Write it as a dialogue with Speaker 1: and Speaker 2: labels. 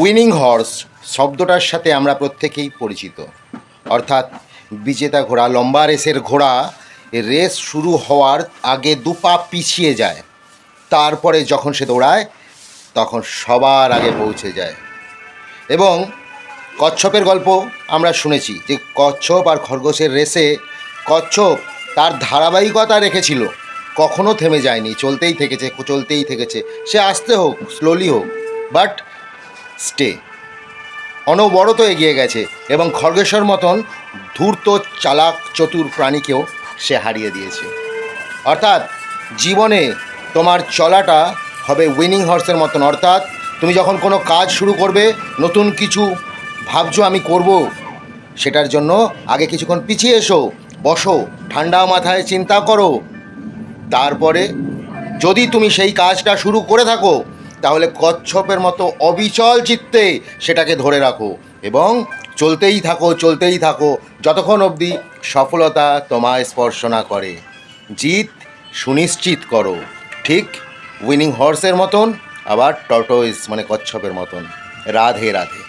Speaker 1: Winning horse শব্দটার সাথে আমরা প্রত্যেকেই পরিচিত, অর্থাৎ বিজেতা ঘোড়া, লম্বা রেসের ঘোড়া রেস শুরু হওয়ার আগে দুপা পিছিয়ে যায়, তারপরে যখন সে দৌড়ায় তখন সবার আগে পৌঁছে যায়। এবং কচ্ছপের গল্প আমরা শুনেছি যে কচ্ছপ আর খরগোশের রেসে কচ্ছপ তার ধারাবাহিকতা রেখেছিল, কখনো থেমে যায়নি, চলতেই থেকেছে, সে আস্তে হোক স্লোলি হোক, বাট স্টে, অনবরত এগিয়ে গেছে এবং খরগোশের মতন ধূর্ত চালাক চতুর প্রাণীকেও সে হারিয়ে দিয়েছে। অর্থাৎ জীবনে তোমার চলাটা হবে উইনিং হর্সের মতন, অর্থাৎ তুমি যখন কোনো কাজ শুরু করবে, নতুন কিছু ভাবছো আমি করব, সেটার জন্য আগে কিছুক্ষণ পিছিয়ে এসো, বসো, ঠান্ডা মাথায় চিন্তা করো, তারপরে যদি তুমি সেই কাজটা শুরু করে থাকো তাহলে কচ্ছপের মতো অবিচল চিত্তে সেটাকে ধরে রাখো এবং চলতেই থাকো যতক্ষণ অবধি সফলতা তোমায় স্পর্শ না করে। জিত সুনিশ্চিত করো, ঠিক উইনিং হর্সের মতন, আবার টর্টোইস মানে কচ্ছপের মতন। রাধে রাধে।